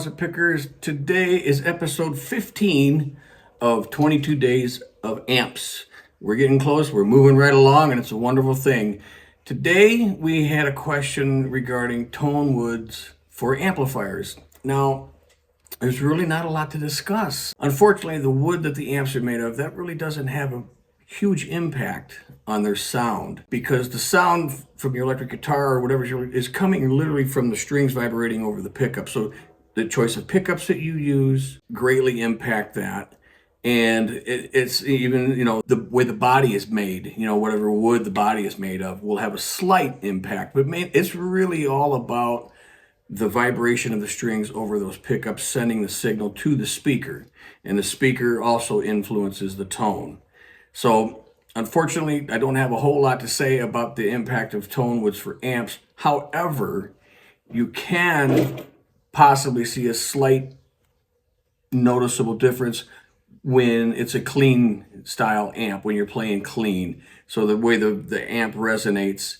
Closet Pickers. Today is episode 15 of 22 Days of Amps. We're getting close, we're moving right along, and it's a wonderful thing. Today we had a question regarding tone woods for amplifiers. Now, there's really not a lot to discuss. Unfortunately, the wood that the amps are made of, that really doesn't have a huge impact on their sound, because the sound from your electric guitar or whatever is coming literally from the strings vibrating over the pickup. So the choice of pickups that you use greatly impact that. And it's even, the way the body is made, whatever wood the body is made of will have a slight impact. But it's really all about the vibration of the strings over those pickups, sending the signal to the speaker. And the speaker also influences the tone. So unfortunately, I don't have a whole lot to say about the impact of tone woods for amps. However, you can possibly see a slight noticeable difference when it's a clean style amp, when you're playing clean. So the way the amp resonates,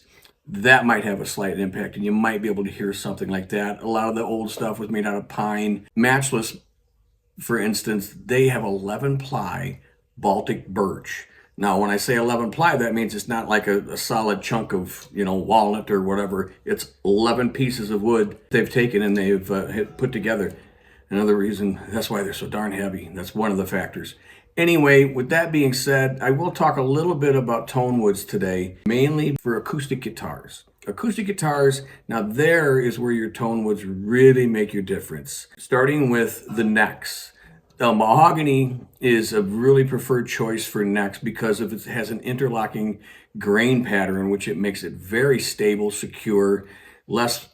that might have a slight impact, and you might be able to hear something like that. A lot of the old stuff was made out of pine. Matchless, for instance, they have 11 ply Baltic birch. Now, when I say 11 ply, that means it's not like a solid chunk of, walnut or whatever. It's 11 pieces of wood they've taken and they've put together. Another reason, that's why they're so darn heavy. That's one of the factors. Anyway, with that being said, I will talk a little bit about tone woods today, mainly for acoustic guitars. Acoustic guitars, now there is where your tone woods really make your difference. Starting with the necks. Mahogany is a really preferred choice for necks because it has an interlocking grain pattern, which it makes it very stable, secure, less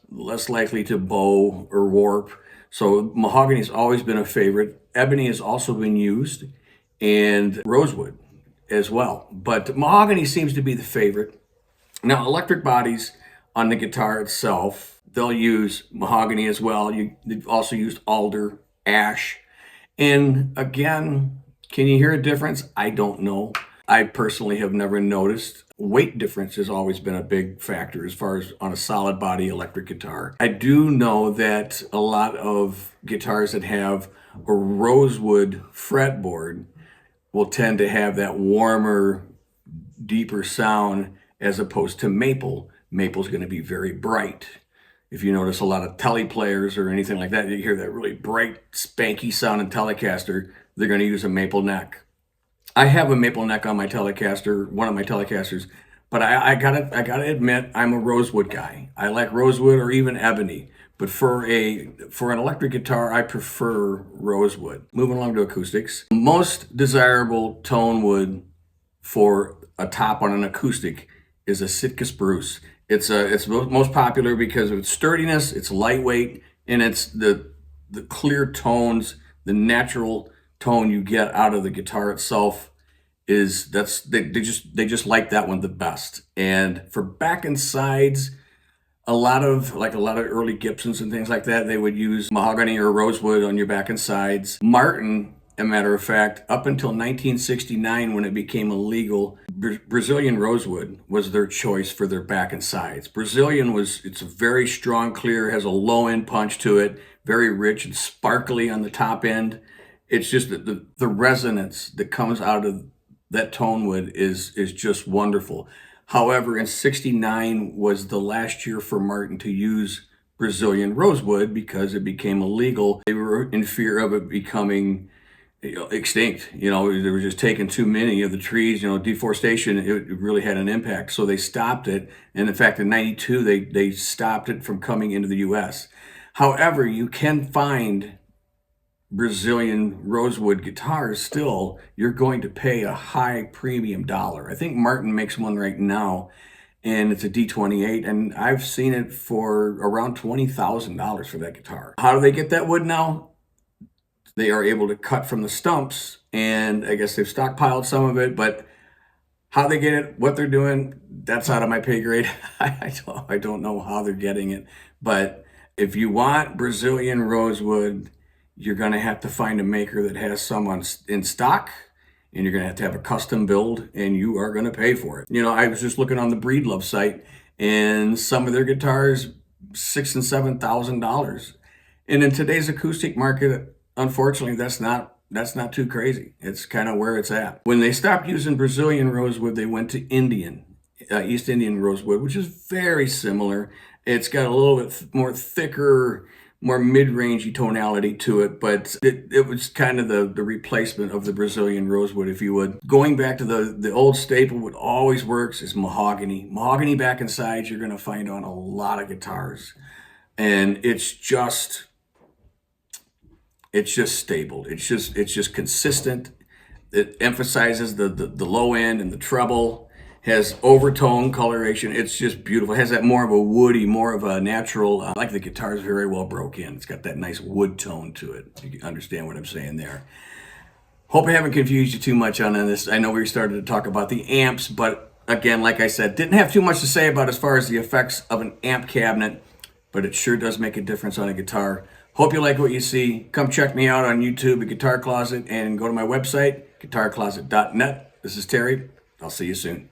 likely to bow or warp. So mahogany has always been a favorite. Ebony has also been used, and rosewood as well. But mahogany seems to be the favorite. Now, electric bodies on the guitar itself, they'll use mahogany as well. They've also used alder, ash. And again, can you hear a difference? I don't know. I personally have never noticed. Weight difference has always been a big factor as far as on a solid body electric guitar. I do know that a lot of guitars that have a rosewood fretboard will tend to have that warmer, deeper sound as opposed to maple. Maple's going to be very bright. If you notice a lot of tele players or anything like that, you hear that really bright, spanky sounding Telecaster, they're going to use a maple neck. I have a maple neck on my Telecaster, one of my Telecasters, but I gotta admit, I'm a rosewood guy. I like rosewood or even ebony, but for an electric guitar, I prefer rosewood. Moving along to acoustics. Most desirable tone wood for a top on an acoustic is a Sitka spruce. It's most popular because of its sturdiness, it's lightweight, and it's the clear tones, the natural tone you get out of the guitar itself they just like that one the best. And for back and sides, a lot of early Gibsons and things like that, they would use mahogany or rosewood on your back and sides. Martin, a matter of fact, up until 1969 when it became illegal, Brazilian rosewood was their choice for their back and sides. Brazilian it's a very strong, clear, has a low end punch to it, very rich and sparkly on the top end. It's just that the resonance that comes out of that tone wood is just wonderful. However, in 69 was the last year for Martin to use Brazilian rosewood because it became illegal. They were in fear of it becoming extinct. They were just taking too many of the trees. Deforestation, it really had an impact. So they stopped it. And in fact, in 92, they stopped it from coming into the US. However, you can find Brazilian rosewood guitars still. You're going to pay a high premium dollar. I think Martin makes one right now, and it's a D28, and I've seen it for around $20,000 for that guitar. How do they get that wood now? They are able to cut from the stumps, and I guess they've stockpiled some of it, but how they get it, what they're doing, that's out of my pay grade. I don't know how they're getting it, but if you want Brazilian rosewood, you're going to have to find a maker that has some in stock, and you're going to have a custom build, and you are going to pay for it. I was just looking on the Breedlove site, and some of their guitars, $6,000 and $7,000. And in today's acoustic market, unfortunately, that's not too crazy. It's kind of where it's at. When they stopped using Brazilian rosewood, they went to East Indian rosewood, which is very similar. It's got a little bit more thicker, more mid-rangey tonality to it, but it was kind of the replacement of the Brazilian rosewood, if you would. Going back to the old staple, what always works is mahogany. Mahogany back and sides, you're going to find on a lot of guitars. And it's just stable. It's just consistent. It emphasizes the low end and the treble, has overtone coloration. It's just beautiful. It has that more of a woody, more of a natural, like the guitar's very well broke in. It's got that nice wood tone to it. You understand what I'm saying there. Hope I haven't confused you too much on this. I know we started to talk about the amps, but again, like I said, didn't have too much to say about as far as the effects of an amp cabinet, but it sure does make a difference on a guitar. Hope you like what you see. Come check me out on YouTube at Guitar Closet and go to my website, guitarcloset.net. This is Terry. I'll see you soon.